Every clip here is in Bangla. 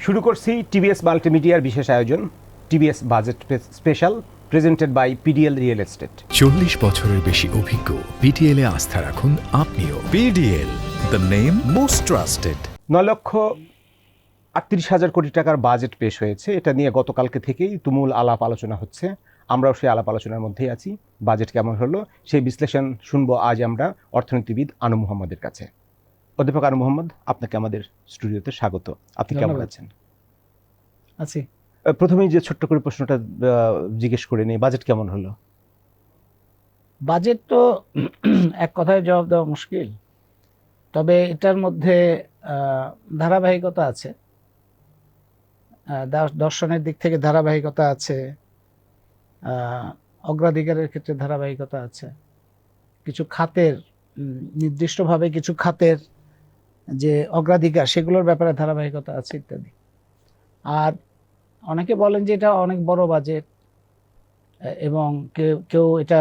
শুরু করছি টিভিএস মাল্টিমিডিয়ার বিশেষ আয়োজন TVS budget special presented by PDL real estate. 40 বছরের বেশি অভিজ্ঞ পিটিএল এ আস্থা রাখুন আপনিও। PDL, the name most trusted. 9,38,000 কোটি টাকার বাজেট পেশ হয়েছে। এটা নিয়ে গতকালকে থেকেই তুমুল আলাপ আলোচনা হচ্ছে। আমরাও সেই আলাপ আলোচনার মধ্যেই আছি। বাজেট কেমন হলো সেই বিশ্লেষণ শুনবো আজ আমরা অর্থনীতিবিদ আনু মোহাম্মদের কাছে। অধ্যাপক আনু মোহাম্মদ, আপনাকে আমাদের স্টুডিওতে স্বাগত। আপনি কেমন আছেন? আছি। প্রথমেই যে ছোট্ট করে প্রশ্নটা জিজ্ঞেস করে নিই, বাজেট কেমন হলো? বাজেট তো এক কথায় জবাব দেওয়া মুশকিল, তবে এটার মধ্যে ধারাবাহিকতা আছে। দর্শনের দিক থেকে ধারাবাহিকতা আছে, অগ্রাধিকারের ক্ষেত্রে ধারাবাহিকতা আছে, কিছু খাতের নির্দিষ্টভাবে কিছু খাতের যে অগ্রাধিকার সেগুলোর ব্যাপারে ধারাবাহিকতা আছে ইত্যাদি। আর অনেকে বলেন যে এটা অনেক বড় বাজেট, এবং কেউ এটা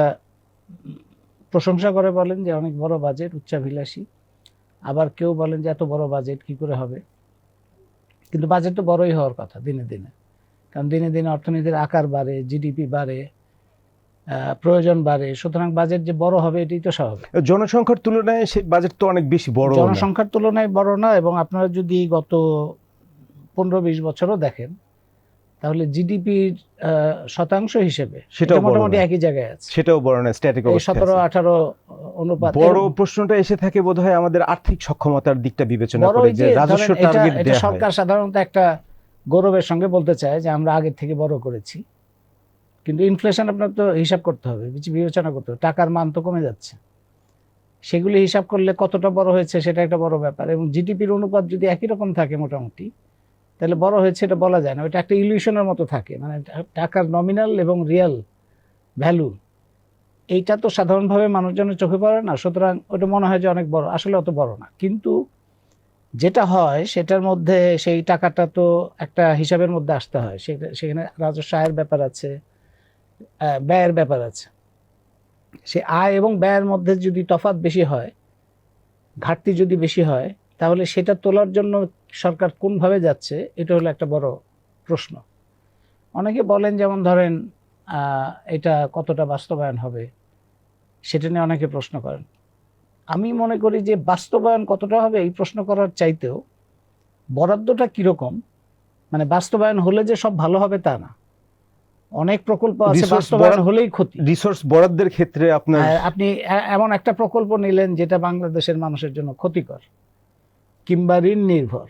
প্রশংসা করে বলেন যে অনেক বড় বাজেট, উচ্চাভিলাষী। আবার কেউ বলেন যে এত বড় বাজেট কি করে হবে। কিন্তু বাজেট তো বড়ই হওয়ার কথা দিনে দিনে, কারণ দিনে দিনে অর্থনীতির আকার বাড়ে, জিডিপি বাড়ে, প্রয়োজন বাড়ে, সুতরাং বাজেট যে বড় হবে এটাই তো স্বাভাবিক। জনসংখ্যার তুলনায় সেই বাজেট তো অনেক বেশি বড়। জনসংখ্যার তুলনায় বড় না, এবং আপনারা যদি গত 15-20 বছরও দেখেন তাহলে জিডিপির শতাংশ হিসেবে সেটা মোটামুটি একই জায়গায় আছে। সেটাও বড় না, স্ট্যাটিক অবস্থায় 17-18 অনুপাত। বড় প্রশ্নটা এসে থাকে বোধহয় আমাদের আর্থিক সক্ষমতার দিকটা বিবেচনা করে, যে রাজস্ব টার্গেট দেয়া হয়। সরকার সাধারণত একটা গৌরবের সঙ্গে বলতে চায় যে আমরা আগের থেকে বড় করেছি, কিন্তু ইনফ্লেশন আপনার তো হিসাব করতে হবে, বিবেচনা করতে হবে। টাকার মান তো কমে যাচ্ছে, সেগুলি হিসাব করলে কতটা বড় হয়েছে সেটা একটা বড় ব্যাপার। এবং জিডিপির অনুপাত যদি একই রকম থাকে মোটামুটি, তাহলে বড় হয়েছে এটা বলা যায় না। ওইটা একটা ইলিউশনের মতো থাকে, মানে টাকার নমিনাল এবং রিয়েল ভ্যালু এইটা তো সাধারণভাবে মানুষজনের চোখে পড়ে না, সুতরাং ওটা মনে হয় যে অনেক বড়, আসলে অত বড় না। কিন্তু যেটা হয় সেটার মধ্যে সেই টাকাটা তো একটা হিসাবের মধ্যে আসতে হয়। সেখানে রাজস্ব আয়ের ব্যাপার আছে, ব্যয়ের ব্যাপার আছে। সে আয় এবং ব্যয়ের মধ্যে যদি তফাৎ বেশি হয়, ঘাটতি যদি বেশি হয়, তাহলে সেটা তোলার জন্য সরকার কোনভাবে যাচ্ছে এটা হলো একটা বড় প্রশ্ন। অনেকে বলেন, যেমন ধরেন এটা কতটা বাস্তবায়ন হবে সেটা নিয়ে অনেকে প্রশ্ন করেন। আমি মনে করি যে বাস্তবায়ন কতটা হবে এই প্রশ্ন করার চাইতেও বরাদ্দটা কীরকম, মানে বাস্তবায়ন হলে যে সব ভালো হবে তা না। অনেক প্রকল্প আছে বাস্তবায়ন হলেই ক্ষতি। রিসোর্স বরাদ্দের ক্ষেত্রে আপনি এমন একটা প্রকল্প নিলেন যেটা বাংলাদেশের মানুষের জন্য ক্ষতিকর, কিংবা ঋণ নির্ভর,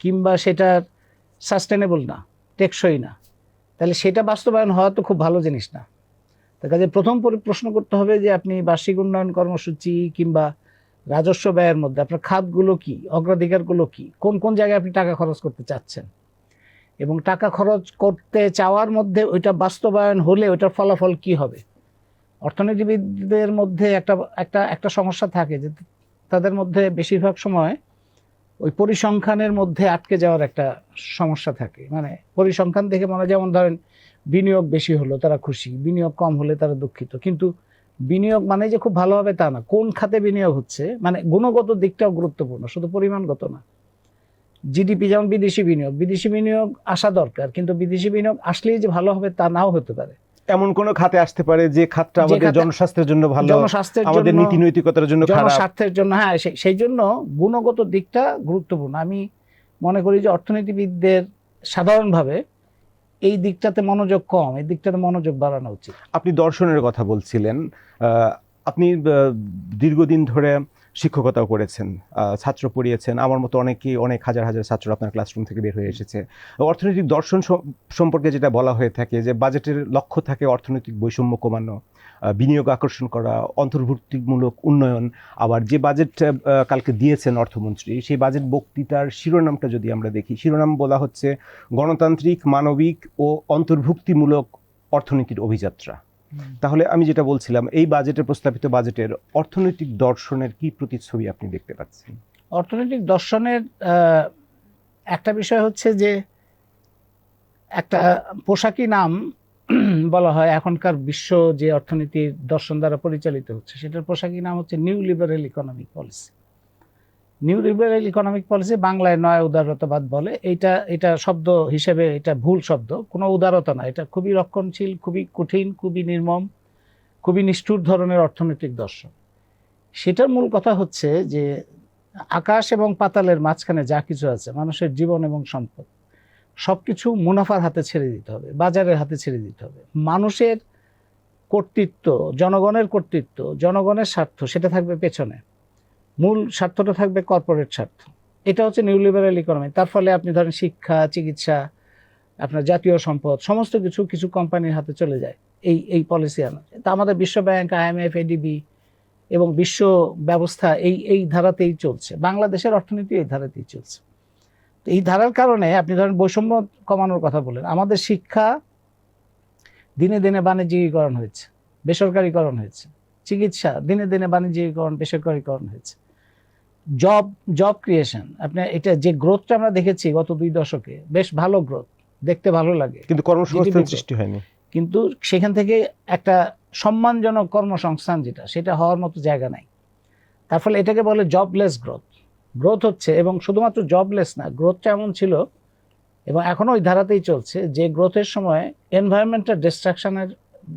কিংবা সেটা সাস্টেনেবল না, টেকসই না, তাহলে সেটা বাস্তবায়ন হওয়া তো খুব ভালো জিনিস না। তার কাজে প্রথম প্রশ্ন করতে হবে যে আপনি বার্ষিক উন্নয়ন কর্মসূচি কিংবা রাজস্ব ব্যয়ের মধ্যে আপনার খাতগুলো কি, অগ্রাধিকারগুলো কি, কোন কোন জায়গায় আপনি টাকা খরচ করতে চাচ্ছেন, এবং টাকা খরচ করতে চাওয়ার মধ্যে ওইটা বাস্তবায়ন হলে ওইটার ফলাফল কি হবে। অর্থনীতিবিদদের মধ্যে একটা সমস্যা থাকে যে তাদের মধ্যে বেশিরভাগ সময় ওই পরিসংখ্যানের মধ্যে আটকে যাওয়ার একটা সমস্যা থাকে। মানে পরিসংখ্যান দেখে মনে, যেমন ধরেন বিনিয়োগ বেশি হলো তারা খুশি, বিনিয়োগ কম হলে তারা দুঃখিত। কিন্তু বিনিয়োগ মানে যে খুব ভালো হবে তা না। কোন খাতে বিনিয়োগ হচ্ছে, মানে গুণগত দিকটাও গুরুত্বপূর্ণ, শুধু পরিমাণগত না। জিডিপি যেমন বিদেশি বিনিয়োগ আসা দরকার, কিন্তু বিদেশি বিনিয়োগ আসলেই যে ভালো হবে তা নাও হতে পারে। এমন কোন খাতে আসতে পারে যে খাতটা আমাদের জনস্বাস্থ্যের জন্য ভালো, আমাদের নীতি নৈতিকতার জন্য খারাপ, জনস্বার্থের জন্য। হ্যাঁ, সেই জন্য গুণগত দিকটা গুরুত্বপূর্ণ। আমি মনে করি যে অর্থনীতিবিদদের সাধারণভাবে এই দিকটাতে মনোযোগ কম, এই দিকটাতে মনোযোগ বাড়ানো উচিত। আপনি দর্শনের কথা বলছিলেন, আপনি দীর্ঘদিন ধরে শিক্ষকতাও করেছেন, ছাত্র পড়িয়েছেন। আমার মতো অনেক হাজার হাজার ছাত্র আপনার ক্লাসরুম থেকে বের হয়ে এসেছে। অর্থনৈতিক দর্শন সম্পর্কে যেটা বলা হয়ে থাকে যে বাজেটের লক্ষ্য থাকে অর্থনৈতিক বৈষম্য কমানো, বিনিয়োগ আকর্ষণ করা, অন্তর্ভুক্তিমূলক উন্নয়ন। আবার যে বাজেট কালকে দিয়েছেন অর্থমন্ত্রী, সেই বাজেট বক্তৃতার শিরোনামটা যদি আমরা দেখি, শিরোনাম বলা হচ্ছে গণতান্ত্রিক, মানবিক ও অন্তর্ভুক্তিমূলক অর্থনীতির অভিযাত্রা। তাহলে আমি যেটা বলছিলাম, এই বাজেটের প্রস্তাবিত বাজেটের অর্থনৈতিক দর্শনের কি প্রতিচ্ছবি আপনি দেখতে পাচ্ছেন? অর্থনৈতিক দর্শনের একটা বিষয় হচ্ছে যে একটা পোশাকি নাম বলা হয় এখনকার বিশ্ব যে অর্থনীতির দর্শন দ্বারা পরিচালিত হচ্ছে, সেটার পোশাকি নাম হচ্ছে new liberal economic policy. New liberal economic policy বাংলায় নয়া উদারতাবাদ বলে। এটা শব্দ হিসেবে এটা ভুল শব্দ, কোনো উদারতা না, এটা খুবই রক্ষণশীল, খুবই কঠিন, খুবই নির্মম, খুবই নিষ্ঠুর ধরনের অর্থনৈতিক দর্শন। সেটার মূল কথা হচ্ছে যে আকাশ এবং পাতালের মাঝখানে যা কিছু আছে, মানুষের জীবন এবং সম্পদ, সব কিছু মুনাফার হাতে ছেড়ে দিতে হবে, বাজারের হাতে ছেড়ে দিতে হবে। মানুষের কর্তৃত্ব, জনগণের কর্তৃত্ব, জনগণের স্বার্থ সেটা থাকবে পেছনে, মূল স্বার্থটা থাকবে কর্পোরেট স্বার্থ। এটা হচ্ছে নিউ লিবারেল ইকোনমি। তার ফলে আপনি ধরেন শিক্ষা, চিকিৎসা, আপনার জাতীয় সম্পদ, সমস্ত কিছু কিছু কোম্পানির হাতে চলে যায় এই পলিসি আনার। তা আমাদের বিশ্বব্যাংক, IMF, ADB এবং বিশ্ব ব্যবস্থা এই ধারাতেই চলছে। বাংলাদেশের অর্থনীতি এই ধারাতেই চলছে। তো এই ধারার কারণে আপনি ধরেন বৈষম্য কমানোর কথা বলেন, আমাদের শিক্ষা দিনে দিনে বাণিজ্যিকীকরণ হয়েছে, বেসরকারীকরণ হয়েছে। চিকিৎসা দিনে দিনে বাণিজ্যিকীকরণ, বেসরকারীকরণ হয়েছে। জব ক্রিয়েশন, আপনার এটা যে গ্রোথটা আমরা দেখেছি গত 2 দশকে, বেশ ভালো গ্রোথ, দেখতে ভালো লাগে, কিন্তু কর্মসংস্থান সৃষ্টি হয়নি। কিন্তু সেখান থেকে একটা সম্মানজনক কর্মসংস্থান সেটা হওয়ার মতো জায়গা নাই। তার ফলে এটাকে বলে জবলেস গ্রোথ হচ্ছে। এবং শুধুমাত্র জবলেস না, গ্রোথটা এমন ছিল এবং এখনো ওই ধারাতেই চলছে যে গ্রোথের সময় এনভায়রনমেন্টাল ডিস্ট্রাকশনের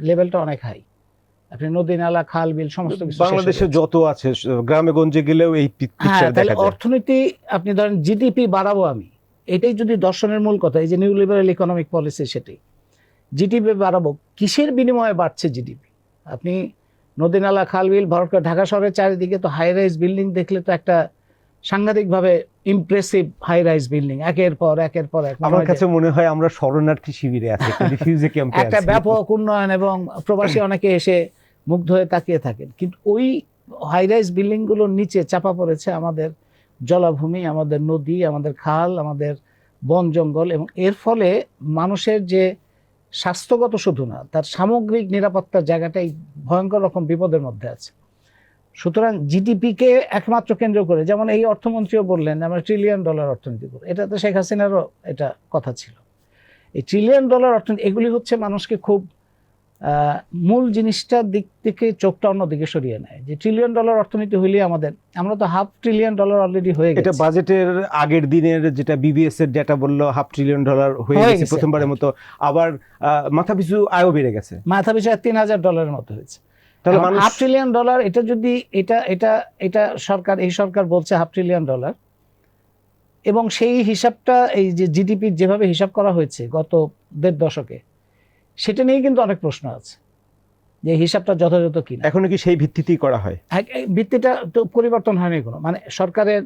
লেভেলটা অনেক হাই। আপনি নদী, নালা, খাল, বিল সমস্ত কিছু বাংলাদেশে যত আছে গ্রামে গঞ্জে গেলেও এই পিকচার দেখা যায়। অর্থনীতি আপনি ধরেন জিডিপি বাড়াবো আমি, এটাই যদি দর্শনের মূল কথা, এই যে নিউ লিবারেল ইকোনমিক পলিসি, সেটাই জিডিপি বাড়াবো। কিসের বিনিময়ে বাড়ছে জিডিপি? আপনি নদী, নালা, খাল, বিল ভরাট করে ঢাকা শহরের চারিদিকে তো হাই রাইজ বিল্ডিং দেখলে তো একটা সাংঘাতিকভাবে ইমপ্রেসিভ হাই রাইজ বিল্ডিং একের পর এক। আমার কাছে মনে হয় আমরা শরণার্থী শিবিরে আছি, রিফিউজি ক্যাম্পে একটা আছি। ব্যাপক উন্নয়ন এবং প্রবাসী অনেকে এসে মুগ্ধ হয়ে তাকিয়ে থাকেন, কিন্তু ওই হাই রাইজ বিল্ডিং গুলোর নিচে চাপা পড়েছে আমাদের জলাভূমি, আমাদের নদী, আমাদের খাল, আমাদের বন জঙ্গল। এবং এর ফলে মানুষের যে স্বাস্থ্যগত শুধু না, তার সামগ্রিক নিরাপত্তার জায়গাটাই ভয়ঙ্কর রকম বিপদের মধ্যে আছে। সুতরাং জিডিপিকে একমাত্র কেন্দ্র করে, যেমন এই অর্থমন্ত্রীও বললেন আমরা $1 ট্রিলিয়ন অর্থনীতি করব, এটা তো শেখ হাসিনারও এটা কথা ছিল। এই $1 ট্রিলিয়ন অর্থনীতি, এগুলি হচ্ছে মানুষকে খুব মূল জিনিসটার দিক থেকে চোখটা অন্যদিকে সরিয়ে নেয়। যে $1 ট্রিলিয়ন অর্থনীতি হইলে আমরা তো $500 বিলিয়ন অলরেডি হয়ে গেছে। এটা বাজেটের আগের দিনের যেটা বিবিএস এর ডেটা বললো $500 বিলিয়ন হয়ে গেছে প্রথমবারের মতো। আবার মাথাপিছু আয়ও বেড়ে গেছে, মাথাপিছু $3,000 মতো হয়েছে। তাহলে $500 ট্রিলিয়ন, এটা যদি এটা এই সরকার বলছে $500 ট্রিলিয়ন, এবং সেই হিসাবটা এই যে জিডিপির যেভাবে হিসাব করা হয়েছে গত 1.5 দশকে, সেটা নিয়ে কিন্তু অনেক প্রশ্ন আছে যে হিসাবটা যথাযথ কিনা। এখনো কি সেই ভিত্তিতেই করা হয়? ভিত্তিটা তো পরিবর্তন হয়নি কোনো। মানে সরকারের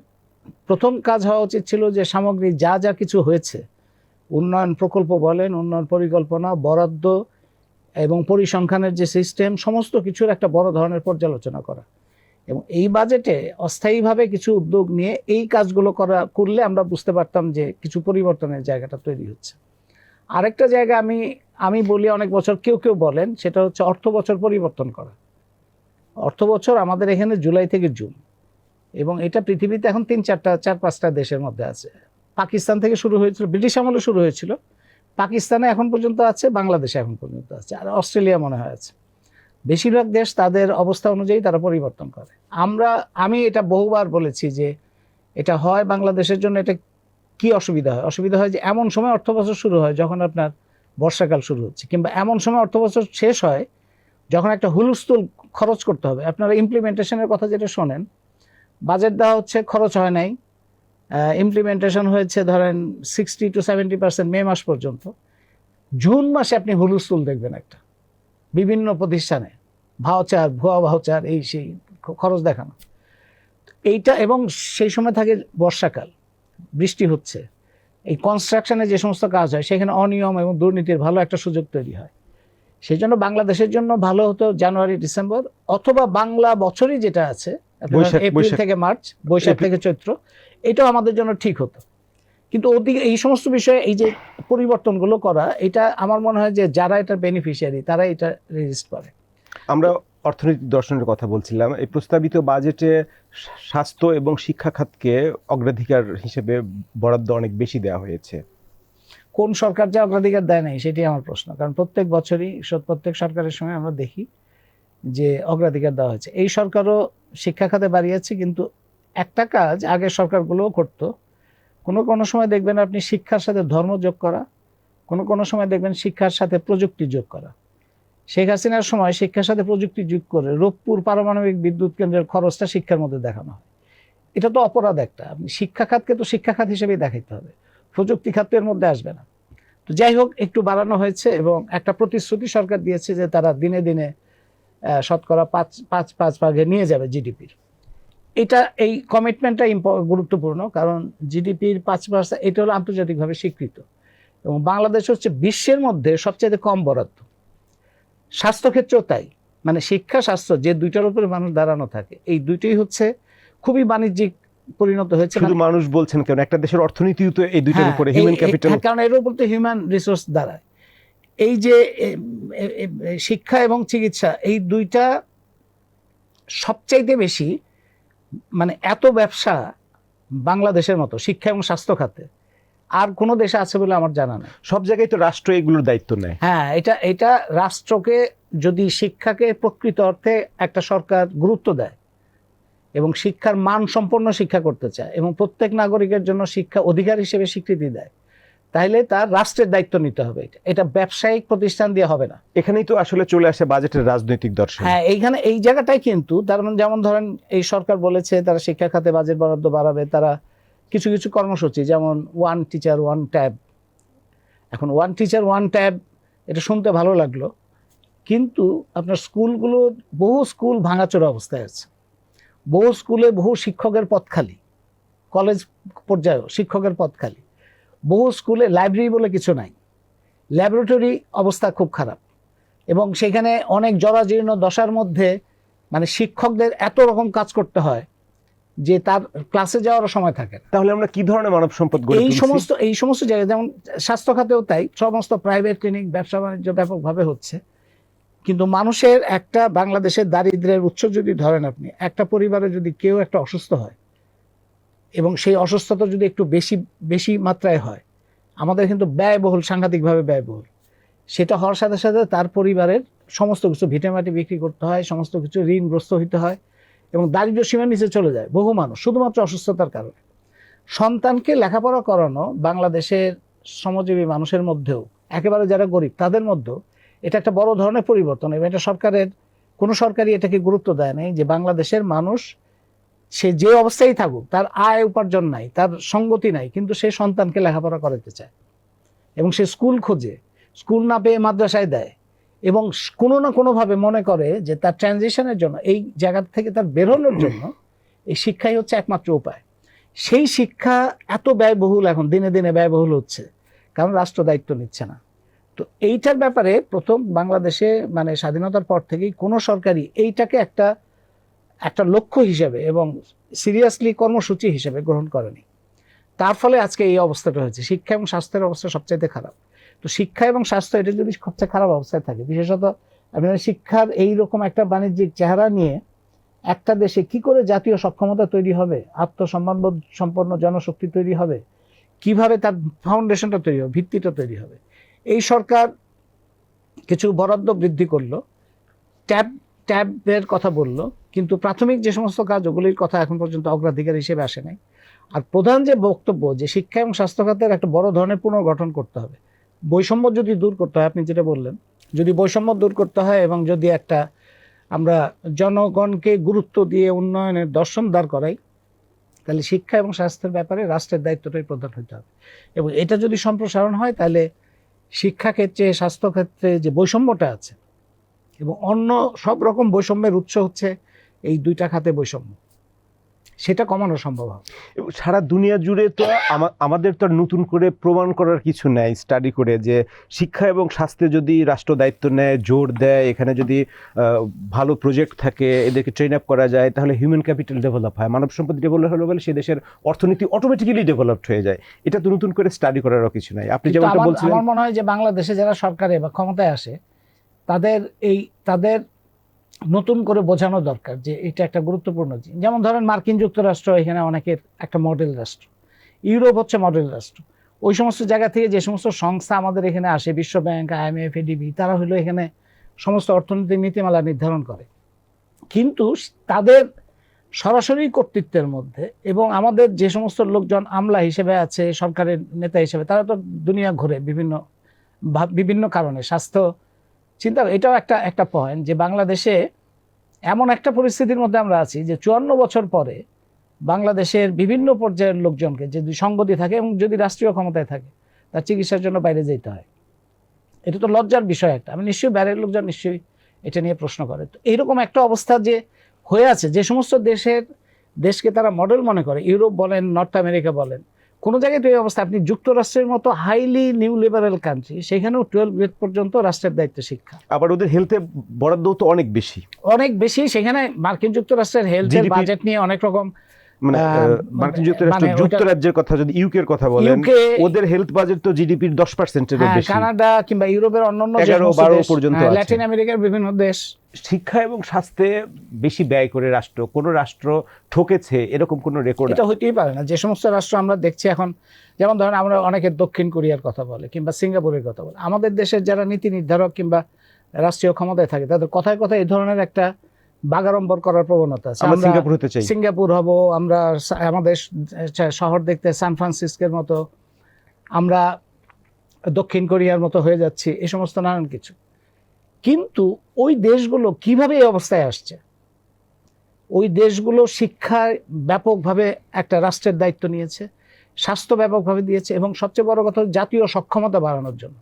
প্রথম কাজ হওয়া উচিত ছিল যে সামগ্রিক যা কিছু হয়েছে, উন্নয়ন প্রকল্প বলেন, উন্নয়ন পরিকল্পনা, বরাদ্দ এবং পরিসংখ্যানের যে সিস্টেম, সমস্ত কিছুর একটা বড় ধরনের পর্যালোচনা করা। এবং এই বাজেটে অস্থায়ীভাবে কিছু উদ্যোগ নিয়ে এই কাজগুলো করলে আমরা বুঝতে পারতাম যে কিছু পরিবর্তনের জায়গাটা তৈরি হচ্ছে। আরেকটা জায়গা আমি বলি, অনেক বছর কেউ বলেন, সেটা হচ্ছে অর্থ বছর পরিবর্তন করা। অর্থ বছর আমাদের এখানে জুলাই থেকে জুন, এবং এটা পৃথিবীতে এখন 4-5টা দেশের মধ্যে আছে। পাকিস্তান থেকে শুরু হয়েছিল, ব্রিটিশ আমলে শুরু হয়েছিল, পাকিস্তানে এখন পর্যন্ত আছে, বাংলাদেশে এখন পর্যন্ত আছে, আর অস্ট্রেলিয়া মনে হয় আছে। বেশিরভাগ দেশ তাদের অবস্থা অনুযায়ী তারা পরিবর্তন করে। আমি এটা বহুবার বলেছি যে এটা হয় বাংলাদেশের জন্য এটা কি অসুবিধা হয় যে এমন সময় অর্থবছর শুরু হয় যখন আপনার বর্ষাকাল শুরু হচ্ছে, কিংবা এমন সময় অর্থবছর শেষ হয় যখন একটা হুলস্থুল খরচ করতে হবে। আপনারা ইমপ্লিমেন্টেশনের কথা যেটা শোনেন, বাজেট দেওয়া হচ্ছে, খরচ হয় নাই, ইমপ্লিমেন্টেশন হয়েছে ধরেন 60-70% মে মাস পর্যন্ত। জুন মাসে আপনি হুলস্থুল দেখবেন একটা বিভিন্ন প্রতিষ্ঠানে, ভুয়া ভাউচার, এই সেই খরচ দেখানো এইটা। এবং সেই সময় থাকে বর্ষাকাল, বৃষ্টি হচ্ছে, এই কনস্ট্রাকশনে যে সমস্ত কাজ হয় সেখানে অনিয়ম এবং দুর্নীতির ভালো একটা সুযোগ তৈরি হয়। সেই জন্য বাংলাদেশের জন্য ভালো হতো জানুয়ারি ডিসেম্বর, অথবা বাংলা বছরই যেটা আছে এপ্রিল থেকে মার্চ, বৈশাখ থেকে চৈত্র, এটাও আমাদের জন্য ঠিক হতো। কিন্তু ওদিকে এই সমস্ত বিষয়ে এই যে পরিবর্তনগুলো করা, এটা আমার মনে হয় যে যারা এটার বেনিফিশিয়ারি তারা এটা রেজিস্ট করে। আমরা অর্থনৈতিক দর্শনের কথা বলছিলাম। এই প্রস্তাবিত বাজেটে স্বাস্থ্য এবং শিক্ষা খাতকে অগ্রাধিকার হিসেবে বরাদ্দ অনেক বেশি দেওয়া হয়েছে। কোন সরকার যে অগ্রাধিকার দেয় নাই সেটি আমার প্রশ্ন, কারণ প্রত্যেক বছরই প্রত্যেক সরকারের সময় আমরা দেখি যে অগ্রাধিকার দেওয়া হয়েছে। এই সরকারও শিক্ষা খাতে বাড়িয়েছে, কিন্তু একটা কাজ আগে সরকারগুলোও করতো, কোনো সময় দেখবেন আপনি শিক্ষার সাথে ধর্ম যোগ করা, কোনো সময় দেখবেন শিক্ষার সাথে প্রযুক্তি যোগ করা। শেখ হাসিনার সময় শিক্ষার সাথে প্রযুক্তি যোগ করে রূপপুর পারমাণবিক বিদ্যুৎ কেন্দ্রের খরচটা শিক্ষার মধ্যে দেখানো হয়। এটা তো অপরাধ একটা। আপনি শিক্ষা খাতকে তো শিক্ষা খাত হিসেবেই দেখাইতে হবে, প্রযুক্তি খাত এর মধ্যে আসবে না। তো যাই হোক, একটু বাড়ানো হয়েছে এবং একটা প্রতিশ্রুতি সরকার দিয়েছে যে তারা দিনে দিনে শতকরা 5 ভাগে নিয়ে যাবে জিডিপির। এটা এই কমিটমেন্টটা গুরুত্বপূর্ণ, কারণ জিডিপির 5% এটা হলো আন্তর্জাতিকভাবে স্বীকৃত এবং বাংলাদেশ হচ্ছে বিশ্বের মধ্যে সবচেয়ে কম বরাদ্দ। স্বাস্থ্যক্ষেত্রেও তাই, মানে শিক্ষা স্বাস্থ্য যে দুইটার উপরে মানুষ দাঁড়ানো থাকে, এই দুইটাই হচ্ছে খুবই বাণিজ্যিক পরিণত হয়েছে। শুধু মানুষ বলছেন কেন, একটা দেশের অর্থনীতিও তো এই দুইটার উপরে, হিউম্যান ক্যাপিটাল। কারণ এর উপর তো হিউম্যান রিসোর্স দাঁড়ায়। এই যে শিক্ষা এবং চিকিৎসা, এই দুইটা সবচাইতে বেশি, মানে এত ব্যবসা বাংলাদেশের মতো শিক্ষা এবং স্বাস্থ্য খাতে আর কোনো দেশে আছে বলে আমার জানা নেই। সব জায়গায় তো রাষ্ট্র এগুলোর দায়িত্ব নেয়। হ্যাঁ, এটা রাষ্ট্রকে যদি শিক্ষাকে প্রকৃত অর্থে একটা সরকার গুরুত্ব দেয় এবং শিক্ষার মান সম্পন্ন শিক্ষা করতে চায় এবং প্রত্যেক নাগরিকের জন্য শিক্ষা অধিকার হিসেবে স্বীকৃতি দেয়, তাহলে তার রাষ্ট্রের দায়িত্ব নিতে হবে। এটা ব্যবসায়িক প্রতিষ্ঠান দিয়ে হবে না। এখানেই তো আসলে চলে আসে বাজেটের রাজনৈতিক দর্শন। হ্যাঁ, এইখানে এই জায়গাটাই কিন্তু তার মানে, যেমন ধরেন এই সরকার বলেছে তারা শিক্ষা খাতে বাজেট বরাদ্দ বাড়াবে, তারা কিছু কিছু কর্মসূচি যেমন 1 টিচার 1 ট্যাব। এখন 1 টিচার 1 ট্যাব এটা শুনতে ভালো লাগলো, কিন্তু আপনার স্কুলগুলো, বহু স্কুল ভাঙাচোরা অবস্থায় আছে, বহু স্কুলে বহু শিক্ষকের পদ খালি, কলেজ পর্যায়েও শিক্ষকের পদ খালি, বহু স্কুলে লাইব্রেরি বলে কিছু নাই, ল্যাবরেটরি অবস্থা খুব খারাপ এবং সেখানে অনেক জরাজীর্ণ দশার মধ্যে মানে শিক্ষকদের এত রকম কাজ করতে হয় যে তার ক্লাসে যাওয়ার সময় থাকে না। তাহলে আমরা কি ধরনের মানব সম্পদ গড়ে তুলছি? এই সমস্ত জায়গায়, যেমন স্বাস্থ্য খাতেও তাই, সমস্ত প্রাইভেট ক্লিনিক, ব্যবসা বাণিজ্য ব্যাপকভাবে হচ্ছে, কিন্তু মানুষের একটা, বাংলাদেশের দারিদ্র্যের উৎস যদি ধরেন আপনি, একটা পরিবারে যদি কেউ একটা অসুস্থ হয় এবং সেই অসুস্থতা যদি একটু বেশি মাত্রায় হয়, আমাদের কিন্তু ব্যয়বহুল, সাংঘাতিকভাবে ব্যয়বহুল। সেটা হওয়ার সাথে সাথে তার পরিবারের সমস্ত কিছু ভিটেমাটি বিক্রি করতে হয়, সমস্ত কিছু ঋণগ্রস্ত হইতে হয় এবং দারিদ্র্য সীমার নিচে চলে যায় বহু মানুষ শুধুমাত্র অসুস্থতার কারণে। সন্তানকে লেখাপড়া করানো বাংলাদেশের শ্রমজীবী মানুষের মধ্যেও, একেবারে যারা গরিব তাদের মধ্যেও এটা একটা বড় ধরনের পরিবর্তন এবং এটা কোনো সরকারই এটাকে গুরুত্ব দেয় নাই যে বাংলাদেশের মানুষ সে যে অবস্থায় থাকুক, তার আয় উপার্জন নাই, তার সঙ্গতি নাই, কিন্তু সে সন্তানকে লেখাপড়া করাতে চায় এবং সে স্কুল খোঁজে, স্কুল না পেয়ে মাদ্রাসায় দেয় এবং কোনো না কোনোভাবে মনে করে যে তার ট্রানজিশনের জন্য, এই জায়গা থেকে তার বেরোনোর জন্য এই শিক্ষাই হচ্ছে একমাত্র উপায়। সেই শিক্ষা এত ব্যয়বহুল, এখন দিনে দিনে ব্যয়বহুল হচ্ছে কারণ রাষ্ট্র দায়িত্ব নিচ্ছে না। তো এইটার ব্যাপারে প্রথম বাংলাদেশে মানে স্বাধীনতার পর থেকেই কোনো সরকারই এইটাকে একটা লক্ষ্য হিসেবে এবং সিরিয়াসলি কর্মসূচি হিসেবে গ্রহণ করেনি। তার ফলে আজকে এই অবস্থাটা হয়েছে। শিক্ষা এবং স্বাস্থ্যের অবস্থা সবচাইতে খারাপ। তো শিক্ষা এবং স্বাস্থ্য এটা যদি সবচেয়ে খারাপ অবস্থায় থাকে, বিশেষত আপনার শিক্ষার এইরকম একটা বাণিজ্যিক চেহারা নিয়ে একটা দেশে কি করে জাতীয় সক্ষমতা তৈরি হবে, আত্মসম্মানবোধ সম্পন্ন জনশক্তি তৈরি হবে, কিভাবে তার ফাউন্ডেশনটা তৈরি হবে, ভিত্তিটা তৈরি হবে। এই সরকার কিছু বরাদ্দ বৃদ্ধি করলো, ট্যাবের কথা বললো, কিন্তু প্রাথমিক যে সমস্ত কাজ ওগুলির কথা এখন পর্যন্ত অগ্রাধিকার হিসেবে আসে নাই। আর প্রধান যে বক্তব্য যে শিক্ষা এবং স্বাস্থ্য খাতের একটা বড় ধরনের পুনর্গঠন করতে হবে, বৈষম্য যদি দূর করতে হয়, আপনি যেটা বললেন, যদি বৈষম্য দূর করতে হয় এবং যদি একটা আমরা জনগণকে গুরুত্ব দিয়ে উন্নয়নের দর্শন দাঁড় করাই, তাহলে শিক্ষা এবং স্বাস্থ্যের ব্যাপারে রাষ্ট্রের দায়িত্বটাই প্রধান হতে হবে। এবং এটা যদি সম্প্রসারণ হয়, তাহলে শিক্ষাক্ষেত্রে, স্বাস্থ্যক্ষেত্রে যে বৈষম্যটা আছে এবং অন্য সব রকম বৈষম্যের উৎস হচ্ছে এই দুইটা খাতে বৈষম্য, সেটা কমানো সম্ভব হবে। সারা দুনিয়া জুড়ে তো আমাদের তো নতুন করে প্রমাণ করার কিছু নেই স্টাডি করে যে শিক্ষা এবং স্বাস্থ্যে যদি রাষ্ট্র দায়িত্ব নেয়, জোর দেয়, এখানে যদি ভালো প্রজেক্ট থাকে, এদেরকে ট্রেন আপ করা যায়, তাহলে হিউম্যান ক্যাপিটাল ডেভেলপ হয়, মানব সম্পদ ডেভেলপ হলো বলে সে দেশের অর্থনীতি অটোমেটিক্যালি ডেভেলপড হয়ে যায়। এটা তো নতুন করে স্টাডি করারও কিছু নাই। আপনি যেমনটা বলছিলেন, আমার মনে হয় যে বাংলাদেশে যারা সরকারে বা ক্ষমতায় আসে তাদের নতুন করে বোঝানো দরকার যে এটা একটা গুরুত্বপূর্ণ জিনিস। যেমন ধরেন মার্কিন যুক্তরাষ্ট্র এখানে অনেকের একটা মডেল রাষ্ট্র, ইউরোপ হচ্ছে মডেল রাষ্ট্র। ওই সমস্ত জায়গা থেকে যে সমস্ত সংস্থা আমাদের এখানে আসে, বিশ্ব ব্যাংক, IMF, ADB, তারা হলো এখানে সমস্ত অর্থনৈতিক নীতিমালা নির্ধারণ করে, কিন্তু তাদের সরাসরি কর্তৃত্বের মধ্যে, এবং আমাদের যে সমস্ত লোকজন আমলা হিসেবে আছে, সরকারের নেতা হিসেবে, তারা তো দুনিয়া ঘুরে বিভিন্ন কারণে, স্বাস্থ্য চিন্তা, এটাও একটা পয়েন্ট যে বাংলাদেশে এমন একটা পরিস্থিতির মধ্যে আমরা আছি যে 54 বছর পরে বাংলাদেশের বিভিন্ন পর্যায়ের লোকজনকে যদি সঙ্গতি থাকে এবং যদি রাষ্ট্রীয় ক্ষমতায় থাকে, তার চিকিৎসার জন্য বাইরে যেতে হয়। এটা তো লজ্জার বিষয় একটা। আমি নিশ্চয়ই বাইরের লোকজন নিশ্চয়ই এটা নিয়ে প্রশ্ন করে। তো এইরকম একটা অবস্থা যে হয়ে আছে, যে সমস্ত দেশকে তারা মডেল মনে করে, ইউরোপ বলেন, নর্থ আমেরিকা বলেন, কোনো জায়গায় তো এই অবস্থা। আপনি যুক্তরাষ্ট্রের মতো হাইলি নিউ লিবারেল কান্ট্রি, সেখানেও 12 গ্রেড পর্যন্ত রাষ্ট্রের দায়িত্ব শিক্ষা। আবার ওদের হেলথে বরাদ্দ তো অনেক বেশি। সেখানে মার্কিন যুক্তরাষ্ট্রের হেলথের GDP বাজেট নিয়ে অনেক রকম, মানে মার্কিন যুক্তরাজ্যের কথা যদি ইউকের কথা বলেন, ওদের হেলথ বাজেট তো জিডিপির 10%-এরও বেশি। কানাডা কিংবা ইউরোপের অন্যান্য 11-12 পর্যন্ত আছে। ল্যাটিন আমেরিকার বিভিন্ন দেশ। শিক্ষা এবং স্বাস্থ্যে বেশি ব্যয় করে কোন রাষ্ট্র ঠকেছে এরকম কোন রেকর্ড এটা হইতেই পারে না। যে সমস্ত রাষ্ট্র আমরা দেখছি এখন, যেমন ধরেন আমরা অনেকে দক্ষিণ কোরিয়ার কথা বলে কিংবা সিঙ্গাপুরের কথা বলে, আমাদের দেশের যারা নীতি নির্ধারক কিংবা রাষ্ট্রীয় ক্ষমতায় থাকে, তাদের কথায় কথায় এই ধরনের একটা বাগাড়ম্বর করার প্রবণতা আছে। আমরা সিঙ্গাপুর হতে চাই, সিঙ্গাপুর হব আমরা, আমাদের শহর দেখতে সান ফ্রান্সিসকোর মতো, আমরা দক্ষিণ কোরিয়ার মতো হয়ে যাচ্ছি, এই সমস্ত নানান কিছু। কিন্তু ওই দেশগুলো কিভাবে এই অবস্থায় আসছে? ওই দেশগুলো শিক্ষায় ব্যাপকভাবে একটা রাষ্ট্রের দায়িত্ব নিয়েছে, স্বাস্থ্য ব্যাপকভাবে দিয়েছে, এবং সবচেয়ে বড় কথা জাতীয় সক্ষমতা বাড়ানোর জন্য।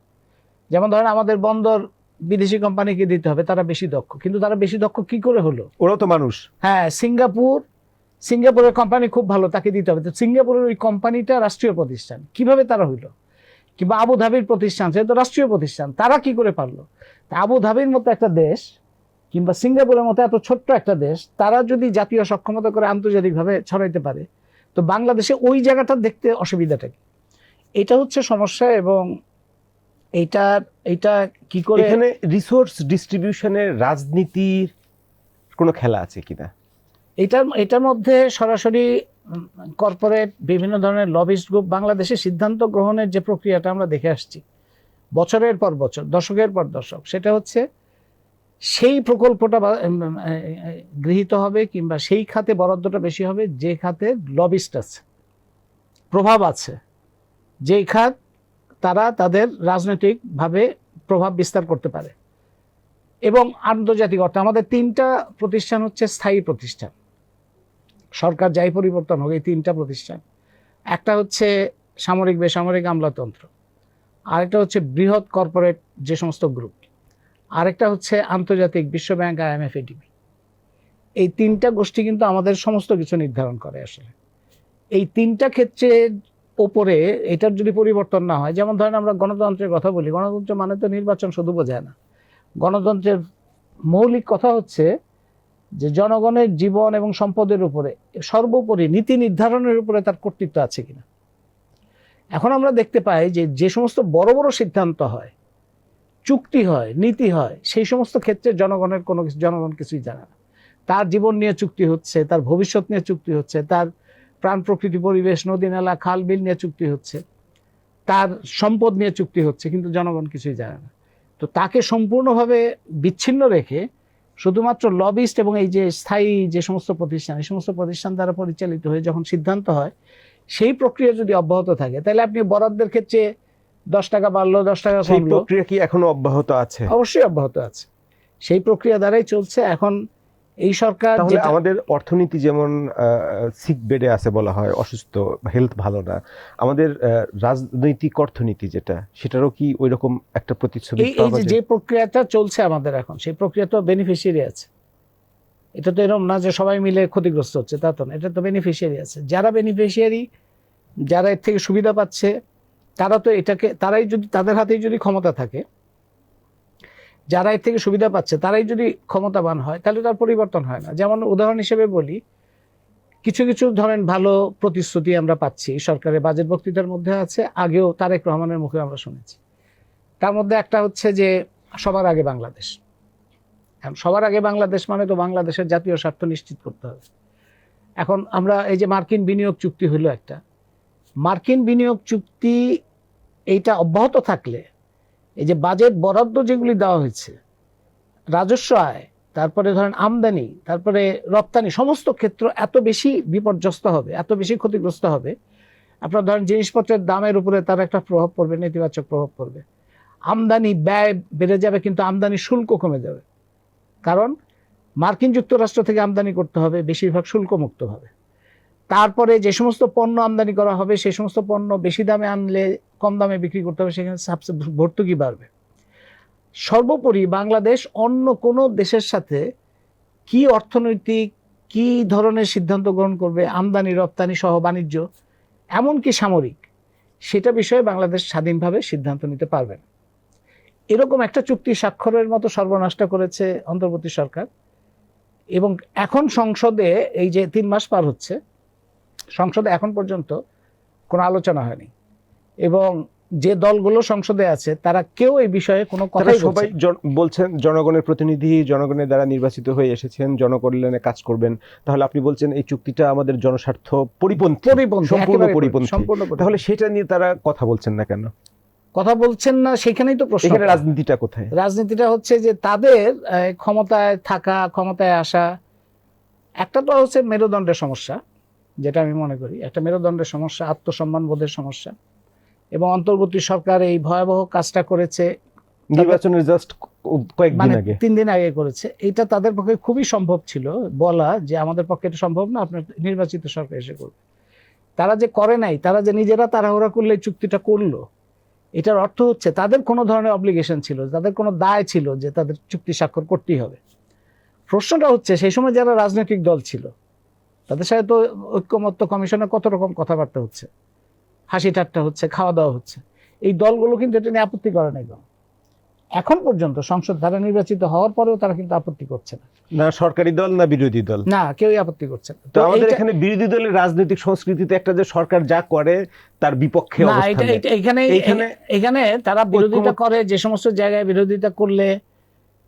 যেমন ধরেন আমাদের বন্দর বিদেশি কোম্পানিকে দিতে হবে, তারা বেশি দক্ষ, কিন্তু তারা বেশি দক্ষ কি করে হলো? ওরাও তো মানুষ। হ্যাঁ, সিঙ্গাপুরের কোম্পানি খুব ভালো, তাকে দিতে হবে। তো সিঙ্গাপুরের ওই কোম্পানিটা রাষ্ট্রীয় প্রতিষ্ঠান, কিভাবে তারা হইলো? কিংবা আবুধাবির প্রতিষ্ঠান, সে তো রাষ্ট্রীয় প্রতিষ্ঠান, তারা কি করে পারলো? আবুধাবির মতো একটা দেশ কিংবা সিঙ্গাপুরের মতো এত ছোট্ট একটা দেশ, তারা যদি জাতীয় সক্ষমতা করে আন্তর্জাতিকভাবে ছড়াইতে পারে, তো বাংলাদেশে ওই জায়গাটা দেখতে অসুবিধাটা কি? এটা হচ্ছে সমস্যা। এবং এইটা কি করে, এখানে রিসোর্স ডিস্ট্রিবিউশনের রাজনীতির কোনো খেলা আছে কিনা? এটার মধ্যে সরাসরি কর্পোরেট বিভিন্ন ধরনের লবিস্ট গ্রুপ, বাংলাদেশে সিদ্ধান্ত গ্রহণের যে প্রক্রিয়াটা আমরা দেখে আসছি বছরের পর বছর, দশকের পর দশক, সেটা হচ্ছে সেই প্রকল্পটা গৃহীত হবে কিংবা সেই খাতে বরাদ্দটা বেশি হবে যে খাতে লবিস্ট আছে, প্রভাব আছে, যেই খাত তারা তাদের রাজনৈতিকভাবে প্রভাব বিস্তার করতে পারে। এবং আন্তর্জাতিক অর্থে আমাদের 3টা প্রতিষ্ঠান হচ্ছে স্থায়ী প্রতিষ্ঠান, সরকার যাই পরিবর্তন হোক, এই 3টা প্রতিষ্ঠান। একটা হচ্ছে সামরিক বেসামরিক আমলাতন্ত্র, আরেকটা হচ্ছে বৃহৎ কর্পোরেট যে সমস্ত গ্রুপ, আরেকটা হচ্ছে আন্তর্জাতিক বিশ্ব ব্যাংক, IMF, ADB। এই 3টা গোষ্ঠী কিন্তু আমাদের সমস্ত কিছু নির্ধারণ করে। আসলে এই 3টা ক্ষেত্রের ওপরে এটার যদি পরিবর্তন না হয়, যেমন ধরেন আমরা গণতন্ত্রের কথা বলি, গণতন্ত্র মানে তো নির্বাচন শুধু বোঝায় না। গণতন্ত্রের মৌলিক কথা হচ্ছে যে জনগণের জীবন এবং সম্পদের উপরে, সর্বোপরি নীতি নির্ধারণের উপরে তার কর্তৃত্ব আছে কিনা। এখন আমরা দেখতে পাই যে সমস্ত বড় বড় সিদ্ধান্ত হয়, চুক্তি হয়, নীতি হয়, সেই সমস্ত ক্ষেত্রে জনগণ কিছুই জানে না। তার জীবন নিয়ে চুক্তি হচ্ছে, তার ভবিষ্যৎ নিয়ে চুক্তি হচ্ছে, তার প্রাণ প্রকৃতি পরিবেশ নদী নালা খাল বিল নিয়ে চুক্তি হচ্ছে, তার সম্পদ নিয়ে চুক্তি হচ্ছে, কিন্তু জনগণ কিছুই জানে না। তো তাকে সম্পূর্ণভাবে বিচ্ছিন্ন রেখে শুধুমাত্র লবিস্ট এবং এই যে স্থায়ী যে সমস্ত প্রতিষ্ঠান, এই সমস্ত প্রতিষ্ঠান দ্বারা পরিচালিত হয়ে যখন সিদ্ধান্ত হয়, সেই প্রক্রিয়া যদি অব্যাহত থাকে, তাহলে আপনি বরাদ্দের ক্ষেত্রে 10 টাকা বাড়লো, 10 টাকা সেই কমলো, প্রক্রিয়া কি এখনো অব্যাহত আছে? অবশ্যই অব্যাহত আছে, সেই প্রক্রিয়া দ্বারাই চলছে। এখন এই সরকার, তাহলে আমাদের অর্থনীতি যেমন সিক বেডে আছে বলা হয়, অসুস্থ, হেলথ ভালো না, আমাদের রাজনৈতিক অর্থনীতি যেটা, সেটারও কি ওইরকম একটা প্রতিচ্ছবি? এই যে প্রক্রিয়াটা চলছে আমাদের এখন, সেই প্রক্রিয়া তো বেনিফিশিয়ারি আছে। এটা তো এরকম না যে সবাই মিলে ক্ষতিগ্রস্ত হচ্ছে, তা তো না। এটা তো বেনিফিশিয়ারি আছে। যারা বেনিফিশিয়ারি, যারা এর থেকে সুবিধা পাচ্ছে, তারা তো তারাই যদি তাদের হাতেই যদি ক্ষমতা থাকে, যারা এর থেকে সুবিধা পাচ্ছে তারাই যদি ক্ষমতাবান হয়, তাহলে তার পরিবর্তন হয় না। যেমন উদাহরণ হিসেবে বলি, কিছু কিছু ধরেন ভালো প্রতিশ্রুতি আমরা পাচ্ছি সরকারের বাজেট বক্তৃতার মধ্যে আছে, আগেও তারেক রহমানের মুখে আমরা শুনেছি। তার মধ্যে একটা হচ্ছে যে সবার আগে বাংলাদেশ। সবার আগে বাংলাদেশ মানে তো বাংলাদেশের জাতীয় স্বার্থ নিশ্চিত করতে হবে। এখন আমরা এই যে মার্কিন বিনিয়োগ চুক্তি হলো একটা, মার্কিন বিনিয়োগ চুক্তি এইটা অব্যাহত থাকলে এই যে বাজেট বরাদ্দ যেগুলি দেওয়া হয়েছে, রাজস্ব আয়, তারপরে ধরেন আমদানি, তারপরে রপ্তানি, সমস্ত ক্ষেত্র এত বেশি বিপর্যস্ত হবে, এত বেশি ক্ষতিগ্রস্ত হবে। আপনার ধরেন জিনিসপত্রের দামের উপরে তার একটা প্রভাব পড়বে, নেতিবাচক প্রভাব পড়বে। আমদানি ব্যয় বেড়ে যাবে, কিন্তু আমদানি শুল্ক কমে যাবে। কারণ মার্কিন যুক্তরাষ্ট্র থেকে আমদানি করতে হবে বেশিরভাগ শুল্কমুক্তভাবে। তারপরে যে সমস্ত পণ্য আমদানি করা হবে সেই সমস্ত পণ্য বেশি দামে আনলে কম দামে বিক্রি করতে হবে, সেখানে ভর্তুকি বাড়বে। সর্বোপরি বাংলাদেশ অন্য কোনো দেশের সাথে কি অর্থনৈতিক কি ধরনের সিদ্ধান্ত গ্রহণ করবে, আমদানি রপ্তানি সহ বাণিজ্য, এমনকি সামরিক, সেটা বিষয়ে বাংলাদেশ স্বাধীনভাবে সিদ্ধান্ত নিতে পারবে না। এরকম একটা চুক্তি স্বাক্ষরের মতো সর্বনাশটা করেছে অন্তর্বর্তী সরকার। এবং এখন সংসদে এই যে 3 মাস পার হচ্ছে, সংসদে এখন পর্যন্ত কোনো আলোচনা হয়নি, এবং যে দলগুলো সংসদে আছে তারা কেউ এই বিষয়ে কোনো কথা সবাই বলছেন জনগণের প্রতিনিধি, জনগণের দ্বারা নির্বাচিত হয়ে এসেছেন, জনকল্যাণে কাজ করবেন। তাহলে আপনি বলছেন এই চুক্তিটা আমাদের জনস্বার্থ পরিপন্থী, সম্পূর্ণ পরিপন্থী। তাহলে সেটা নিয়ে তারা কথা বলছেন না কেন? কথা বলছেন না, সেখানেই তো প্রশ্ন। এখানে রাজনীতিটা কোথায়? রাজনীতিটা হচ্ছে যে তাদের ক্ষমতায় থাকা, ক্ষমতায় আসা, একটা তো হচ্ছে মেরুদণ্ডের সমস্যা, যেটা আমি মনে করি একটা মেরুদণ্ডের সমস্যা, আত্মসম্মান বোধের সমস্যা। এবং অন্তর্বর্তী সরকার এই ভয়াবহ কাজটা করেছে নির্বাচনের জাস্ট কয়েকদিন আগে, 3 দিন আগে করেছে। এটা তাদের পক্ষে খুবই সম্ভব ছিল বলা যে আমাদের পক্ষে এটা সম্ভব না, আপনার নির্বাচিত সরকার এসে করবে। তারা যে করে নাই, তারা যে নিজেরা তাড়াহুড়া করলে এই চুক্তিটা করলো, এটার অর্থ হচ্ছে তাদের কোনো ধরনের অব্লিগেশন ছিল, তাদের কোনো দায় ছিল যে তাদের চুক্তি স্বাক্ষর করতেই হবে। প্রশ্নটা হচ্ছে সেই সময় যারা রাজনৈতিক দল ছিল তাদের সাথে তো ঐক্যমত্য কমিশনে কত রকম কথাবার্তা হচ্ছে, হাসি ঠাট্টা হচ্ছে, খাওয়া দাওয়া হচ্ছে। এই দলগুলো কিন্তু এটা নিয়ে আপত্তি করে নাই। এখন পর্যন্ত সংসদ দ্বারা নির্বাচিত হওয়ার পরেও তারা কিন্তু আপত্তি করছে না, না সরকারি দল না বিরোধী দল, না কেউই আপত্তি করছে না। তো আমাদের এখানে বিরোধী দলের রাজনৈতিক সংস্কৃতিতে একটা যে সরকার যা করে তার বিপক্ষে না, অবস্থান নেয়। এখানে তারা বিরোধিতা করে, যে সমস্ত জায়গায় বিরোধিতা করলে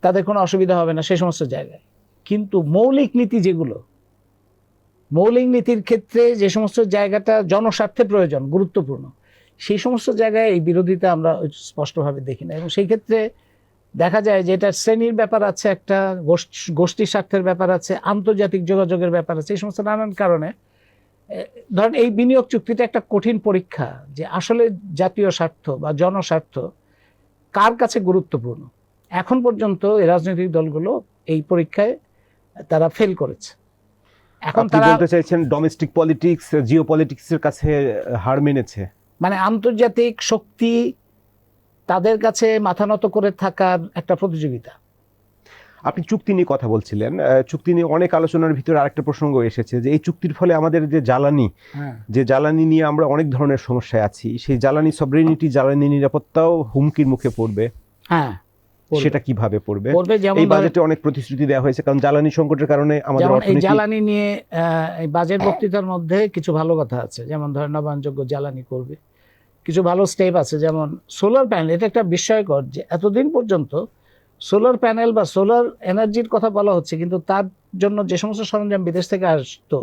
তাদের কোনো অসুবিধা হবে না সেই সমস্ত জায়গায়। কিন্তু মৌলিক নীতি যেগুলো, মৌলিক নীতির ক্ষেত্রে যে সমস্ত জায়গাটা জনস্বার্থে প্রয়োজন, গুরুত্বপূর্ণ, সেই সমস্ত জায়গায় এই বিরোধিতা আমরা স্পষ্টভাবে দেখি না। এবং সেই ক্ষেত্রে দেখা যায় যে এটা শ্রেণীর ব্যাপার আছে, একটা গোষ্ঠীর স্বার্থের ব্যাপার আছে, আন্তর্জাতিক যোগাযোগের ব্যাপার আছে, এই সমস্ত নানান কারণে ধরেন এই বিনিয়োগ চুক্তিটা একটা কঠিন পরীক্ষা যে আসলে জাতীয় স্বার্থ বা জনস্বার্থ কার কাছে গুরুত্বপূর্ণ। এখন পর্যন্ত এই রাজনৈতিক দলগুলো এই পরীক্ষায় তারা ফেল করেছে। এখন তারা বলতে চাইছেন ডোমেস্টিক পলিটিক্স জিও পলিটিক্সের কাছে হার মেনেছে, মানে আন্তর্জাতিক শক্তি তাদের কাছে মাথা নত করে থাকার একটা প্রতিযোগিতা। আপনি চুক্তি নিয়ে কথা বলছিলেন, চুক্তি নিয়ে অনেক আলোচনার ভিতরে আরেকটা প্রসঙ্গ এসেছে যে এই চুক্তির ফলে আমাদের যে জ্বালানি নিয়ে আমরা অনেক ধরনের সমস্যায় আছি, সেই জ্বালানি সভরেনিটি, জ্বালানি নিরাপত্তাও হুমকির মুখে পড়বে। হ্যাঁ, সেটা কিভাবে পড়বে? যেমন এই বাজেটে অনেক প্রতিশ্রুতি দেওয়া হয়েছে, কারণ জ্বালানি সংকটের কারণে আমাদের এই জ্বালানি নিয়ে এই বাজেট বক্তৃতার মধ্যে কিছু ভালো কথা আছে, যেমন ধরেন নবায়নযোগ্য জ্বালানি করবে, কিছু ভালো স্টেপ আছে, যেমন সোলার প্যানেল। এটা একটা বিস্ময়কর যে এতদিন পর্যন্ত সোলার প্যানেল বা সোলার এনার্জির কথা বলা হচ্ছে, কিন্তু তার জন্য যে সমস্ত সরঞ্জাম বিদেশ থেকে আসতো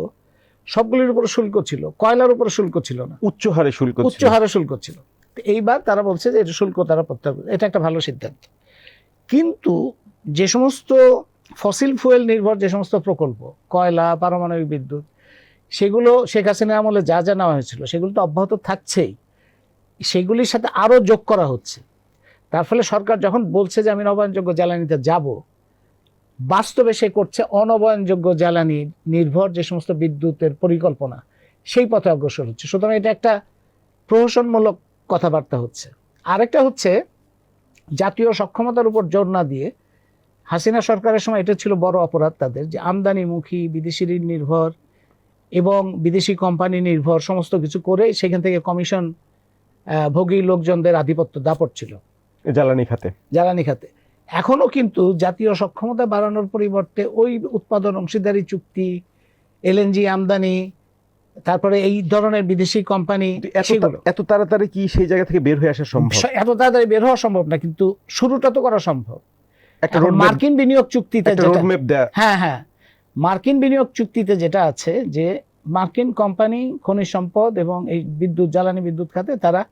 সবগুলির উপর শুল্ক ছিল, কয়লার উপর শুল্ক ছিল না, উচ্চ হারে শুল্ক ছিল। এইবার তারা বলছে যে এটা শুল্ক তারা প্রত্যাহার করবে, এটা একটা ভালো সিদ্ধান্ত। কিন্তু যে সমস্ত ফসিল ফুয়েল নির্ভর যে সমস্ত প্রকল্প, কয়লা, পারমাণবিক বিদ্যুৎ, সেগুলো শেখ হাসিনার আমলে যা যা নেওয়া হয়েছিল সেগুলো তো অব্যাহত থাকছেই, সেগুলির সাথে আরও যোগ করা হচ্ছে। তার ফলে সরকার যখন বলছে যে আমি নবায়নযোগ্য জ্বালানিতে যাব, বাস্তবে সে করছে অনবায়নযোগ্য জ্বালানি নির্ভর যে সমস্ত বিদ্যুতের পরিকল্পনা, সেই পথে অগ্রসর হচ্ছে। সুতরাং এটা একটা প্রহসনমূলক কথাবার্তা হচ্ছে। আরেকটা হচ্ছে জাতীয় সক্ষমতার উপর জোর না দিয়ে হাসিনা সরকারের সময় এটা ছিল বড় অপরাধ তাদের, যে আমদানিমুখী, বিদেশি ঋণ নির্ভর এবং বিদেশি কোম্পানি নির্ভর সমস্ত কিছু করে সেখান থেকে কমিশন ভোগী লোকজনদের আধিপত্য দাপট ছিল জ্বালানি খাতে। এখনো কিন্তু জাতীয় সক্ষমতা বাড়ানোর পরিবর্তে ওই উৎপাদন অংশীদারি চুক্তি, এলএনজি আমদানি, তারপরে এই ধরনের বিদেশি কোম্পানি, এত তাড়াতাড়ি কি সেই জায়গা থেকে বের হয়ে আসা সম্ভব? এত তাড়াতাড়ি বের হওয়া সম্ভব না, কিন্তু শুরুটা তো করা সম্ভব। মার্কিন বিনিয়োগ চুক্তিতে হ্যাঁ মার্কিন বিনিয়োগ চুক্তিতে যেটা আছে যে মার্কিন কোম্পানি খনিজ সম্পদ এবং এই বিদ্যুৎ, জ্বালানি বিদ্যুৎ খাতে তারা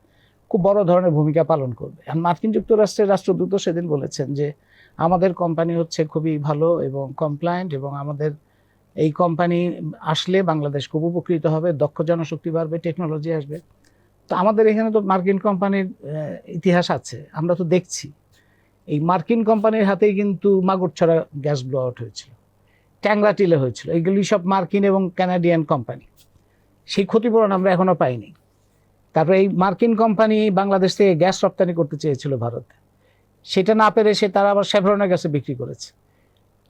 খুব বড় ধরনের ভূমিকা পালন করবে। আর মার্কিন যুক্তরাষ্ট্রের রাষ্ট্রদূত সেদিন বলেছেন যে আমাদের কোম্পানি হচ্ছে খুবই ভালো এবং কমপ্লায়েন্ট, এবং আমাদের এই কোম্পানি আসলে বাংলাদেশ খুব উপকৃত হবে, দক্ষ জনশক্তি বাড়বে, টেকনোলজি আসবে। তো আমাদের এখানে তো মার্কিন কোম্পানির ইতিহাস আছে, আমরা তো দেখছি এই মার্কিন কোম্পানির হাতেই কিন্তু মাগুরছড়া গ্যাস ব্লো আউট হয়েছিল, ট্যাংরাটিলে হয়েছিল, এগুলি সব মার্কিন এবং কানাডিয়ান কোম্পানি। সেই ক্ষতিপূরণ আমরা এখনো পাইনি। তারপরে এই মার্কিন কোম্পানি বাংলাদেশ থেকে গ্যাস রপ্তানি করতে চেয়েছিল ভারতে, সেটা না পেরে তারা আবার শেভরনের কাছে বিক্রি করেছে।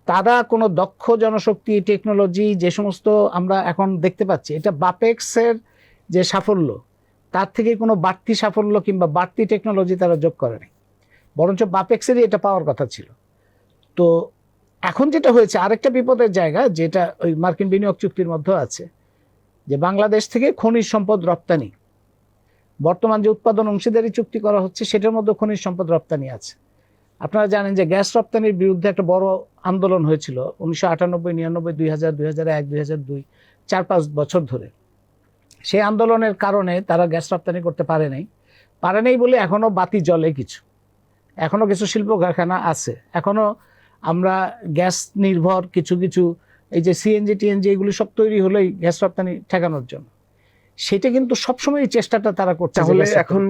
তারা কোনো দক্ষ জনশক্তি, টেকনোলজি যে সমস্ত আমরা এখন দেখতে পাচ্ছি, এটা বাপেক্সের যে সাফল্য তার থেকে কোনো বাড়তি সাফল্য কিংবা বাড়তি টেকনোলজি তারা যোগ করেনি, বরঞ্চ বাপেক্সেরই এটা পাওয়ার কথা ছিল। তো এখন যেটা হয়েছে আরেকটা বিপদের জায়গা, যেটা ওই মার্কিন বিনিয়োগ চুক্তির মধ্যে আছে, যে বাংলাদেশ থেকে খনিজ সম্পদ রপ্তানি, বর্তমান যে উৎপাদন অংশীদারি চুক্তি করা হচ্ছে সেটার মধ্যে খনিজ সম্পদ রপ্তানি আছে। আপনারা জানেন যে গ্যাস রপ্তানির বিরুদ্ধে একটা বড় আন্দোলন হয়েছিল 1998, 99, 2000, 2001, 2002, 4-5 বছর ধরে। সেই আন্দোলনের কারণে তারা গ্যাস রপ্তানি করতে পারে নাই বলে এখনো বাতি জ্বলে কিছু, এখনো কিছু শিল্প কারখানা আছে, এখনো আমরা গ্যাস নির্ভর কিছু এই যে সিএনজি টিএনজি এগুলি সব তৈরি হলোই গ্যাস রপ্তানি ঠেকানোর জন্য। সেটা কিন্তু সবসময় চেষ্টাটা তারা করছে। তাহলে এখন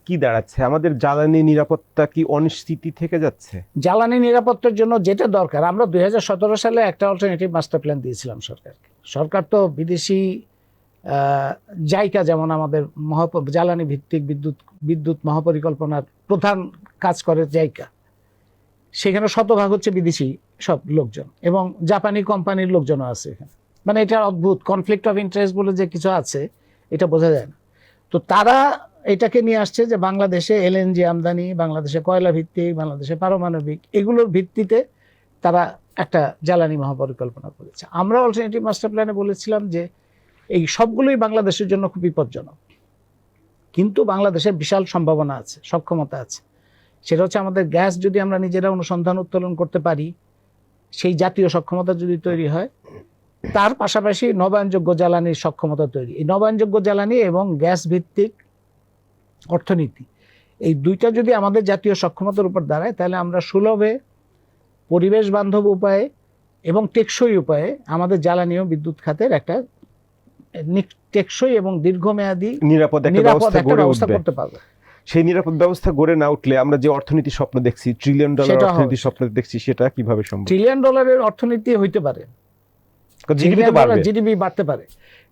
কি দাঁড়াচ্ছে, আমাদের জ্বালানি নিরাপত্তা কি অনিশ্চিতি থেকে যাচ্ছে? জ্বালানি নিরাপত্তার জন্য যেটা দরকার, আমরা 2017 সালে একটা অল্টারনেটিভ মাস্টার প্ল্যান দিয়েছিলাম সরকারকে। সরকার তো বিদেশি জাইকা, যেমন আমাদের জ্বালানি ভিত্তিক বিদ্যুৎ মহাপরিকল্পনার প্রধান কাজ করে জাইকা, সেখানে শতভাগ হচ্ছে বিদেশি সব লোকজন এবং জাপানি কোম্পানির লোকজনও আছে এখানে। মানে এটা অদ্ভুত কনফ্লিক্ট অফ ইন্টারেস্ট বলে যে কিছু আছে, এটা বোঝা যায় না। তো তারা এটাকে নিয়ে আসছে যে বাংলাদেশে এলএনজি আমদানি, বাংলাদেশে কয়লা ভিত্তিক, বাংলাদেশে পারমাণবিক, এগুলোর ভিত্তিতে তারা একটা জ্বালানি মহাপরিকল্পনা করেছে। আমরা অল্টারনেটিভ মাস্টার প্ল্যানে বলেছিলাম যে এই সবগুলোই বাংলাদেশের জন্য খুব বিপজ্জনক, কিন্তু বাংলাদেশের বিশাল সম্ভাবনা আছে, সক্ষমতা আছে। সেটা হচ্ছে আমাদের গ্যাস যদি আমরা নিজেরা অনুসন্ধান উত্তোলন করতে পারি, সেই জাতীয় সক্ষমতা যদি তৈরি হয়, তার পাশাপাশি নবায়নযোগ্য জ্বালানির সক্ষমতা তৈরি, এই নবায়নযোগ্য জ্বালানি এবং গ্যাস ভিত্তিক অর্থনীতি, এই দুইটা যদি আমাদের জাতীয় সক্ষমতার উপর দাঁড়ায়, তাহলে আমরা সুলভে, পরিবেশ বান্ধব উপায়ে এবং টেকসই উপায়ে আমাদের জ্বালানি ও বিদ্যুৎ খাতের একটা টেকসই এবং দীর্ঘমেয়াদী নিরাপদ একটা ব্যবস্থা করতে পারবো। সেই নিরাপদ ব্যবস্থা গড়ে না উঠলে আমরা যে অর্থনীতি স্বপ্ন দেখছি, $1 ট্রিলিয়ন অর্থনীতি স্বপ্ন দেখছি, সেটা কিভাবে সম্ভব? $1 ট্রিলিয়ন অর্থনীতি হইতে পারে, জিডিপি বাড়তে পারে।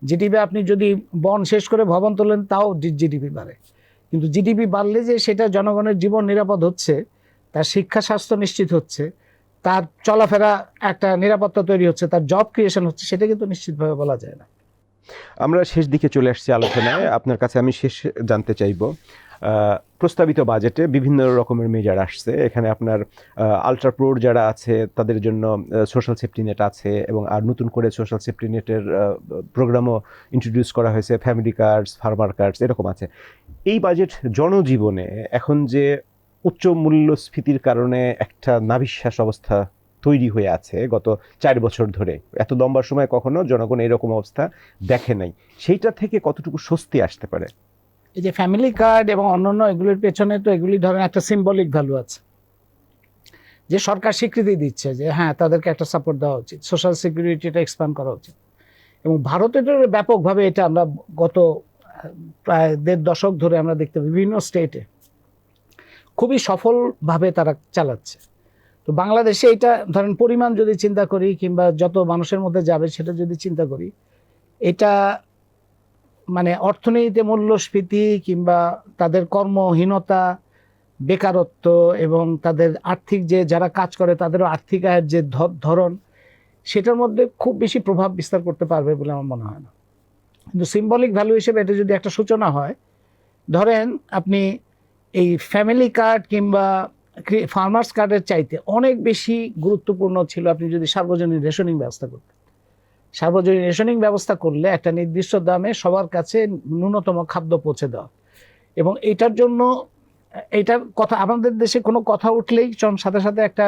জিডিপি আপনি যদি বন শেষ করে ভবন তোলেন তাও জিডিপি বাড়ে, কিন্তু জিডিপি বাড়লে যে সেটা জনগণের জীবন নিরাপদ হচ্ছে, তার শিক্ষা স্বাস্থ্য নিশ্চিত হচ্ছে, তার চলাফেরা একটা নিরাপত্তা তৈরি হচ্ছে, তার জব ক্রিয়েশন হচ্ছে, সেটা কিন্তু নিশ্চিতভাবে বলা যায় না। আমরা শেষ দিকে চলে আসছি আলোচনায়। আপনার কাছে আমি শেষ জানতে চাইব, প্রস্তাবিত বাজেটে বিভিন্ন রকমের মেজার আসছে। এখানে আপনার আলট্রাপ্রোর যারা আছে তাদের জন্য সোশ্যাল সেফটি নেট আছে, এবং আর নতুন করে সোশ্যাল সেফটি নেটের প্রোগ্রামও ইন্ট্রোডিউস করা হয়েছে, ফ্যামিলি কার্ডস, ফার্মার কার্ডস, এরকম আছে। এই বাজেট জনজীবনে এখন যে উচ্চ মূল্যস্ফীতির কারণে একটা নাভিশ্বাস অবস্থা তৈরি হয়ে আছে গত 4 বছর ধরে, এত লম্বা সময় কখনো জনগণ এরকম অবস্থা দেখে নাই, সেইটা থেকে কতটুকু স্বস্তি আসতে পারে? এই যে ফ্যামিলি কার্ড এবং অন্যান্য এগুলির পেছনে তো এগুলি ধরেন একটা সিম্বলিক ভ্যালু আছে, যে সরকার স্বীকৃতি দিচ্ছে যে হ্যাঁ তাদেরকে একটা সাপোর্ট দেওয়া উচিত, সোশ্যাল সিকিউরিটিটা এক্সপ্যান্ড করা উচিত। এবং ভারতের ব্যাপকভাবে এটা আমরা গত প্রায় 1.5 দশক ধরে আমরা দেখতে বিভিন্ন স্টেটে খুবই সফলভাবে তারা চালাচ্ছে। তো বাংলাদেশে এটা ধরেন পরিমাণ যদি চিন্তা করি কিংবা যত মানুষের মধ্যে যাবে সেটা যদি চিন্তা করি, এটা মানে অর্থনীতিতে মূল্যস্ফীতি কিংবা তাদের কর্মহীনতা, বেকারত্ব এবং তাদের আর্থিক যে যারা কাজ করে তাদেরও আর্থিক আয়ের যে ধরন, সেটার মধ্যে খুব বেশি প্রভাব বিস্তার করতে পারবে বলে আমার মনে হয় না। কিন্তু সিম্বলিক ভ্যালু হিসেবে এটা যদি একটা সূচনা হয়, ধরেন আপনি এই ফ্যামিলি কার্ড কিংবা ফার্মার্স কার্ডের চাইতে অনেক বেশি গুরুত্বপূর্ণ ছিল আপনি যদি সার্বজনীন রেশনিং ব্যবস্থা করতেন। সার্বজনীন রেশনিং ব্যবস্থা করলে একটা নির্দিষ্ট দামে সবার কাছে ন্যূনতম খাদ্য পৌঁছে দেওয়া, এবং এটার জন্য এইটার কথা আমাদের দেশে কোনো কথা উঠলেই সাথে সাথে একটা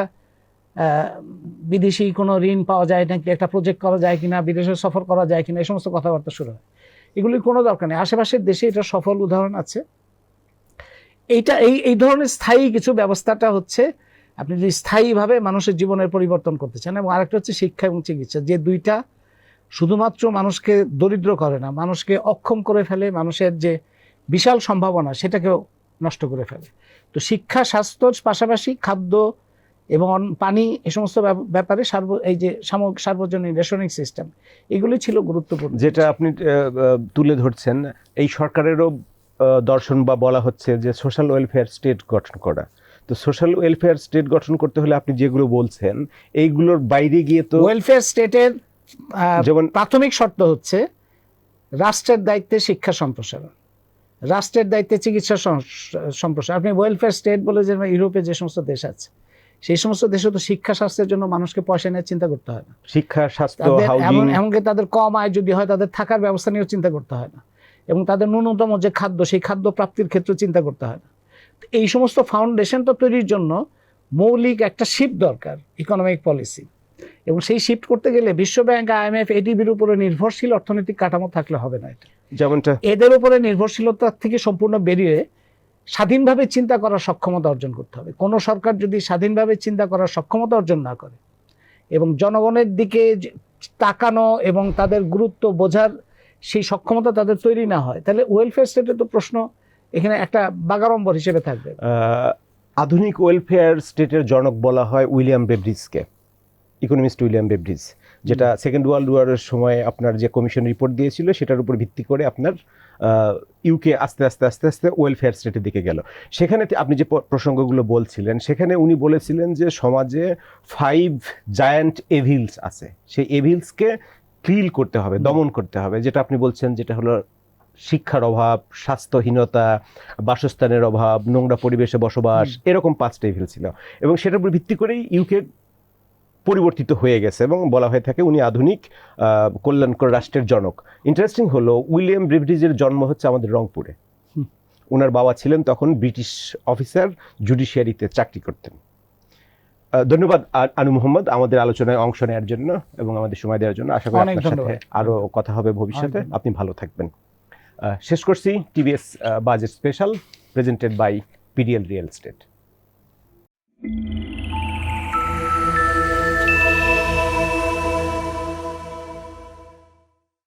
বিদেশি কোনো ঋণ পাওয়া যায় নাকি, একটা প্রজেক্ট করা যায় কিনা, বিদেশে সফর করা যায় কিনা, এই সমস্ত কথাবার্তা শুরু হয়। এগুলির কোনো দরকার নেই, আশেপাশের দেশে এটা সফল উদাহরণ আছে। এইটা এই ধরনের স্থায়ী কিছু ব্যবস্থাটা হচ্ছে আপনি যদি স্থায়ীভাবে মানুষের জীবনের পরিবর্তন করতে চান, এবং আরেকটা হচ্ছে শিক্ষা এবং চিকিৎসা, যে দুইটা শুধুমাত্র মানুষকে দরিদ্র করে না, মানুষকে অক্ষম করে ফেলে, মানুষের যে বিশাল সম্ভাবনা সেটাকেও নষ্ট করে ফেলে। তো শিক্ষা, স্বাস্থ্যর পাশাপাশি খাদ্য এবং পানি, এই সমস্ত ব্যাপারে এই যে সার্বজনীন রেশনিং সিস্টেম, এগুলি ছিল গুরুত্বপূর্ণ। যেটা আপনি তুলে ধরছেন, এই সরকারেরও দর্শন বা বলা হচ্ছে যে সোশ্যাল ওয়েলফেয়ার স্টেট গঠন করা। তো সোশ্যাল ওয়েলফেয়ার স্টেট গঠন করতে হলে আপনি যেগুলো বলছেন এইগুলোর বাইরে গিয়ে তো ওয়েলফেয়ার স্টেটের যেমন প্রাথমিক শর্ত হচ্ছে রাষ্ট্রের দায়িত্বে শিক্ষা সম্প্রসারণ, রাষ্ট্রের দায়িত্বে চিকিৎসা সম্প্রসারণ। আপনি ওয়েলফেয়ার স্টেট বলে যে ইউরোপে যে সমস্ত দেশ আছে, সেই সমস্ত দেশে তো শিক্ষা স্বাস্থ্যের জন্য মানুষকে পয়সা নিয়ে চিন্তা করতে হয় না। শিক্ষা, স্বাস্থ্য, হাউজিং, এমনকি তাদের কম আয় যদি হয় তাদের থাকার ব্যবস্থা নিয়েও চিন্তা করতে হয় না, এবং তাদের ন্যূনতম যে খাদ্য, সেই খাদ্য প্রাপ্তির ক্ষেত্রে চিন্তা করতে হয় না। এই সমস্ত ফাউন্ডেশনটা তৈরির জন্য মৌলিক একটা শিফট দরকার, ইকোনমিক পলিসি। এবং সেই শিফট করতে গেলে বিশ্বব্যাংক, IMF, ADBর উপরে নির্ভরশীল অর্থনৈতিক কাঠামো থাকলে হবে না। এটা যেমনটা এদের উপরে নির্ভরশীলতা থেকে সম্পূর্ণ বেরিয়ে স্বাধীনভাবে চিন্তা করার সক্ষমতা অর্জন করতে হবে। কোনো সরকার যদি স্বাধীনভাবে চিন্তা করার সক্ষমতা অর্জন না করে এবং জনগণের দিকে তাকানো এবং তাদের গুরুত্ব বোঝার সেই সক্ষমতা তাদের তৈরি না হয়, তাহলে ওয়েলফেয়ার স্টেটের তো প্রশ্ন এখানে একটা বাগাড়ম্বর হিসেবে থাকবে। আধুনিক ওয়েলফেয়ার স্টেটের জনক বলা হয় উইলিয়াম বেব্রিজকে, ইকোনমিস্ট উইলিয়াম বেব্রিজ, যেটা সেকেন্ড ওয়ার্ল্ড ওয়ারের সময় আপনার যে কমিশন রিপোর্ট দিয়েছিল সেটার উপর ভিত্তি করে আপনার ইউকে আস্তে আস্তে আস্তে আস্তে ওয়েলফেয়ার স্টেটের দিকে গেল। সেখানে আপনি যে প্রসঙ্গগুলো বলছিলেন, সেখানে উনি বলেছিলেন যে সমাজে 5 জায়ান্ট এভিলস আছে, সেই এভিলসকে কিল করতে হবে, দমন করতে হবে। যেটা আপনি বলছেন, যেটা হলো শিক্ষার অভাব, স্বাস্থ্যহীনতা, বাসস্থানের অভাব, নোংরা পরিবেশে বসবাস, এরকম 5টা এভিল ছিল। এবং সেটার উপর ভিত্তি করেই ইউকে পরিবর্তিত হয়ে গেছে এবং বলা হয়ে থাকে উনি আধুনিক কল্যাণকর রাষ্ট্রের জনক। ইন্টারেস্টিং হলো উইলিয়াম বেব্রিজের জন্ম হচ্ছে আমাদের রংপুরে। ওনার বাবা ছিলেন তখন ব্রিটিশ অফিসার, জুডিশিয়ারিতে চাকরি করতেন। ধন্যবাদ আনু মোহাম্মদ আমাদের আলোচনায় অংশ নেওয়ার জন্য এবং আমাদের সময় দেওয়ার জন্য। আশা করি আপনার সাথে আরো কথা হবে ভবিষ্যতে। আপনি ভালো থাকবেন। শেষ করছি TVS budget special, presented by PDL real estate.